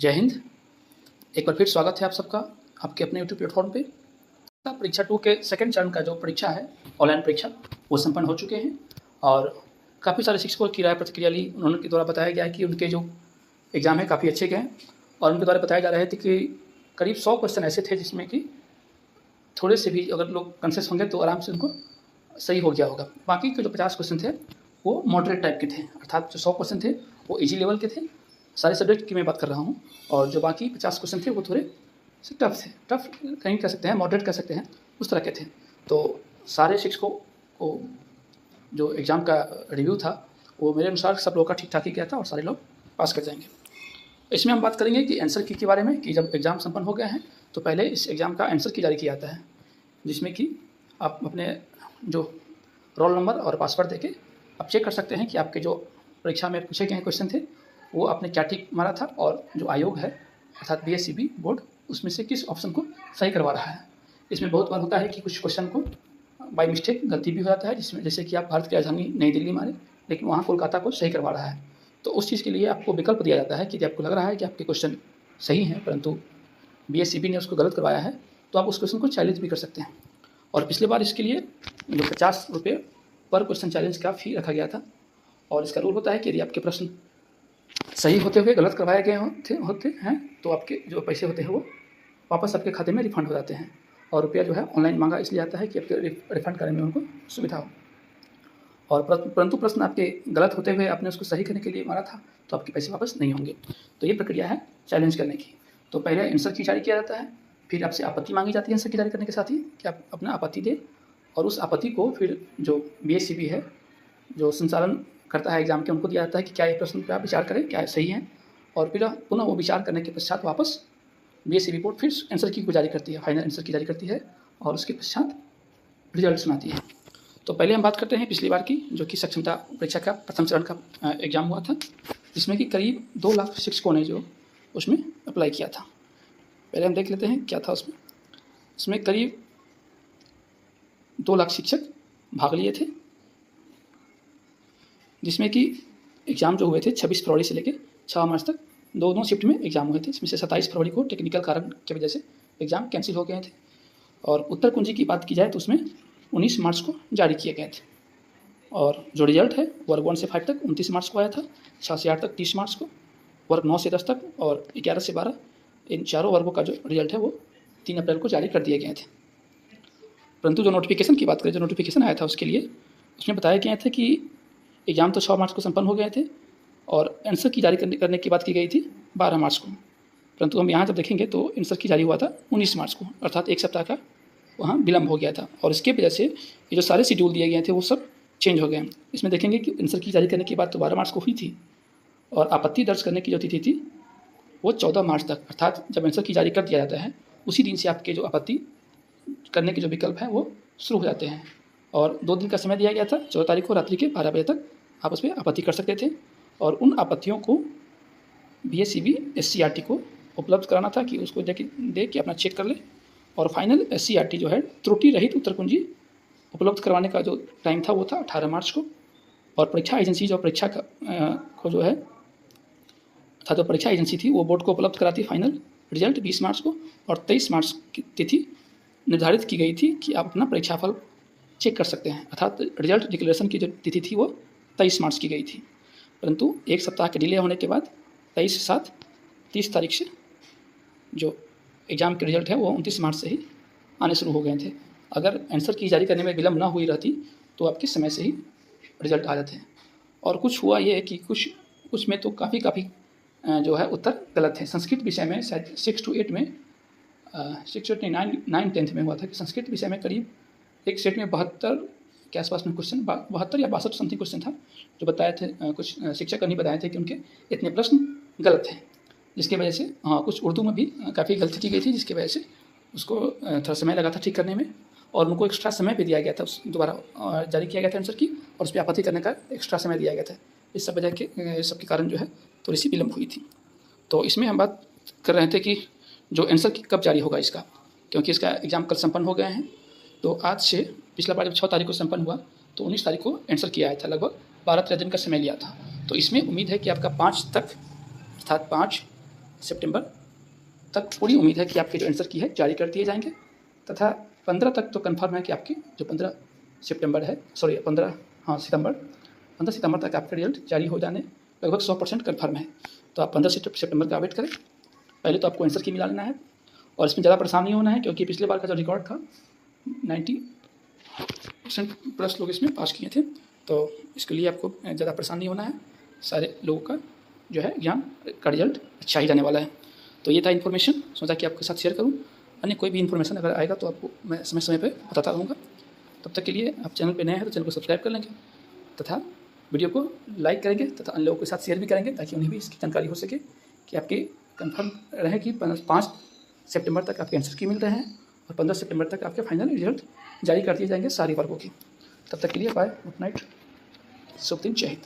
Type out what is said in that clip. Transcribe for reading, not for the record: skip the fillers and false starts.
जय हिंद। एक बार फिर स्वागत है आप सबका आपके अपने यूट्यूब प्लेटफॉर्म पे। परीक्षा 2 के सेकंड चरण का जो परीक्षा है ऑनलाइन परीक्षा वो संपन्न हो चुके हैं और काफ़ी सारे शिक्षकों की राय प्रतिक्रिया ली। उन्होंने के द्वारा बताया गया है कि उनके जो एग्ज़ाम है काफ़ी अच्छे गए हैं और उनके द्वारा बताया जा रहा है कि करीब 100 क्वेश्चन ऐसे थे जिसमें कि थोड़े से भी अगर लोग कंसेस होंगे तो आराम से उनको सही हो गया होगा। बाकी के जो 50 क्वेश्चन थे वो मॉडरेट टाइप के थे, अर्थात जो 100 क्वेश्चन थे वो ईजी लेवल के थे, सारे सब्जेक्ट की मैं बात कर रहा हूँ, और जो बाकी 50 क्वेश्चन थे वो थोड़े से टफ थे। टफ कहीं कह सकते हैं, मॉडरेट कह सकते हैं, उस तरह के थे। तो सारे शिक्षकों को जो एग्ज़ाम का रिव्यू था वो मेरे अनुसार सब लोग का ठीक ठाक ही गया था और सारे लोग पास कर जाएंगे। इसमें हम बात करेंगे कि आंसर की के बारे में, कि जब एग्ज़ाम संपन्न हो गया है तो पहले इस एग्ज़ाम का आंसर की जारी किया जाता है, जिसमें कि आप अपने जो रोल नंबर और पासवर्ड देके आप चेक कर सकते हैं कि आपके जो परीक्षा में पूछे गए क्वेश्चन थे वो आपने क्या ठीक मारा था, और जो आयोग है अर्थात BSEB बोर्ड उसमें से किस ऑप्शन को सही करवा रहा है। इसमें बहुत बार होता है कि कुछ क्वेश्चन को बाय मिस्टेक गलती भी हो जाता है, जिसमें जैसे कि आप भारत की राजधानी नई दिल्ली मारे लेकिन वहाँ कोलकाता को सही करवा रहा है। तो उस चीज़ के लिए आपको विकल्प दिया जाता है कि आपको लग रहा है कि आपके क्वेश्चन सही हैं परंतु BSEB ने उसको गलत करवाया है तो आप उस क्वेश्चन को चैलेंज भी कर सकते हैं। और पिछले बार इसके लिए जो 50 रुपये पर क्वेश्चन चैलेंज का फ़ी रखा गया था, और इसका रूल होता है कि यदि आपके प्रश्न सही होते हुए गलत करवाए गए होते हैं तो आपके जो पैसे होते हैं वो वापस आपके खाते में रिफ़ंड हो जाते हैं। और रुपया जो है ऑनलाइन मांगा इसलिए आता है कि आपके रिफ़ंड करने में उनको सुविधा हो। और परंतु प्रश्न आपके गलत होते हुए आपने उसको सही करने के लिए मारा था तो आपके पैसे वापस नहीं होंगे। तो ये प्रक्रिया है चैलेंज करने की। तो पहले आंसर की जारी किया जाता है, फिर आपसे आपत्ति मांगी जाती है आंसर की जारी करने के साथ ही कि आप अपना आपत्ति दें, और उस आपत्ति को फिर जो BSEB है जो संचालन करता है एग्ज़ाम के, उनको दिया जाता है कि क्या ये प्रश्न पर आप विचार करें, क्या सही है, और फिर पुनः वो विचार करने के पश्चात वापस BSEB बोर्ड फिर आंसर की को जारी करती है, फाइनल आंसर की जारी करती है और उसके पश्चात रिजल्ट सुनाती है। तो पहले हम बात करते हैं पिछली बार की, जो कि सक्षमता परीक्षा का प्रथम चरण का एग्ज़ाम हुआ था, जिसमें कि करीब 2 लाख शिक्षकों ने जो उसमें अप्लाई किया था। पहले हम देख लेते हैं क्या था उसमें। इसमें करीब 2 लाख शिक्षक भाग लिए थे, जिसमें कि एग्ज़ाम जो हुए थे 26 फरवरी से लेकर 6 मार्च तक दोनों शिफ्ट में एग्ज़ाम हुए थे। इसमें से 27 फरवरी को टेक्निकल कारण की वजह से एग्ज़ाम कैंसिल हो गए थे। और उत्तर कुंजी की बात की जाए तो उसमें 19 मार्च को जारी किए गए थे, और जो रिजल्ट है वर्ग 1 से 5 तक 29 मार्च को आया था, 6 से 8 तक 30 मार्च को, वर्ग 9 से 10 तक और 11 से 12 इन चारों वर्गों का जो रिजल्ट है वो 3 अप्रैल को जारी कर दिए गए थे। परंतु जो नोटिफिकेशन की बात करें, जो नोटिफिकेशन आया था उसके लिए उसमें बताया गया था कि एग्ज़ाम तो 6 मार्च को संपन्न हो गए थे और आंसर की जारी करने की बात की गई थी 12 मार्च को, परंतु हम यहाँ जब देखेंगे तो आंसर की जारी हुआ था 19 मार्च को, अर्थात 1 सप्ताह का वहाँ विलम्ब हो गया था। और इसके वजह से ये जो सारे शेड्यूल दिए गए थे वो सब चेंज हो गए। इसमें देखेंगे कि आंसर की जारी करने की बात तो 12 मार्च को हुई थी, और आपत्ति दर्ज करने की जो तिथि थी वो 14 मार्च तक, अर्थात जब आंसर की जारी कर दिया जाता है उसी दिन से आपके जो आपत्ति करने के जो विकल्प हैं वो शुरू हो जाते हैं। और 2 दिन का समय दिया गया था, 14 तारीख को रात्रि के 12 बजे तक आप उस पर आपत्ति कर सकते थे, और उन आपत्तियों को BSEB SCERT को उपलब्ध कराना था कि उसको दे के अपना चेक कर ले। और फाइनल SCERT जो है त्रुटि रहित उत्तर कुंजी उपलब्ध करवाने का जो टाइम था वो था 18 मार्च को। और परीक्षा एजेंसी जो परीक्षा को जो है अर्थात जो परीक्षा एजेंसी थी वो बोर्ड को उपलब्ध कराती फाइनल रिजल्ट 20 मार्च को, और 23 मार्च की तिथि निर्धारित की गई थी कि आप अपना परीक्षाफल चेक कर सकते हैं, अर्थात रिजल्ट डिक्लेरेशन की जो तिथि थी वो 23 मार्च की गई थी। परंतु 1 सप्ताह के डिले होने के बाद 23 से 7 30 तारीख से जो एग्ज़ाम के रिजल्ट है वो 29 मार्च से ही आने शुरू हो गए थे। अगर आंसर की जारी करने में विलम्ब ना हुई रहती तो आपके समय से ही रिजल्ट आ जाते हैं। और कुछ हुआ ये कि कुछ में तो काफ़ी जो है उत्तर गलत थे। संस्कृत विषय में शायद 6 to 8 में 6 to 9 10th में हुआ था कि संस्कृत विषय में करीब एक सेट में 72 के आसपास में क्वेश्चन, 72 या 62 समथिंग क्वेश्चन था, जो बताए थे कुछ शिक्षक नहीं बताए थे कि उनके इतने प्रश्न गलत हैं, जिसकी वजह से कुछ उर्दू में भी काफ़ी गलती की गई थी, जिसकी वजह से उसको थोड़ा समय लगा था ठीक करने में, और उनको एक्स्ट्रा समय भी दिया गया था, दोबारा जारी किया गया था आंसर की, और उस पर आपत्ति करने का एक्स्ट्रा समय दिया गया था। इस सब वजह के सबके कारण जो है थोड़ी सी विलम्ब हुई थी। तो इसमें हम बात कर रहे थे कि जो आंसर की कब जारी होगा इसका, क्योंकि इसका एग्ज़ाम कल संपन्न हो गए हैं। तो आज से पिछला बार जब 6 तारीख को संपन्न हुआ तो 19 तारीख को आंसर किया आया था, लगभग 12-13 दिन का समय लिया था। तो इसमें उम्मीद है कि आपका 5 तक अर्थात 5 सितंबर तक पूरी उम्मीद है कि आपके जो आंसर की है जारी कर दिए जाएंगे, तथा 15 तक तो कंफर्म है कि आपकी जो 15 सितंबर है, सॉरी 15 सितंबर तक आपका रिजल्ट जारी हो जाने लगभग 100% कन्फर्म है। तो आप 15 सितंबर का वेट करें। पहले तो आपको आंसर की मिला लेना है और इसमें ज़्यादा परेशान नहीं होना है, क्योंकि पिछले बार का जो रिकॉर्ड था 90% प्लस लोग इसमें पास किए थे, तो इसके लिए आपको ज़्यादा परेशान नहीं होना है। सारे लोगों का जो है एग्जाम का रिजल्ट अच्छा ही जाने वाला है। तो ये था इन्फॉर्मेशन, सोचा कि आपके साथ शेयर करूँ। अन्य कोई भी इन्फॉर्मेशन अगर आएगा तो आपको मैं समय समय पर बताता रहूँगा। तब तक के लिए आप चैनल पर नए हैं तो चैनल को सब्सक्राइब कर लेंगे, तथा वीडियो को लाइक करेंगे, तथा अन्य लोगों के साथ शेयर भी करेंगे, ताकि उन्हें भी इसकी जानकारी हो सके कि आपके कंफर्म रहे कि 5 सितंबर तक आपके आंसर की मिल रहे हैं और 15 सितंबर तक आपके फाइनल रिजल्ट जारी कर दिए जाएंगे सारे वर्गों की। तब तक के लिए बाय, गुड नाइट, शुभ दिन, जय हिंद।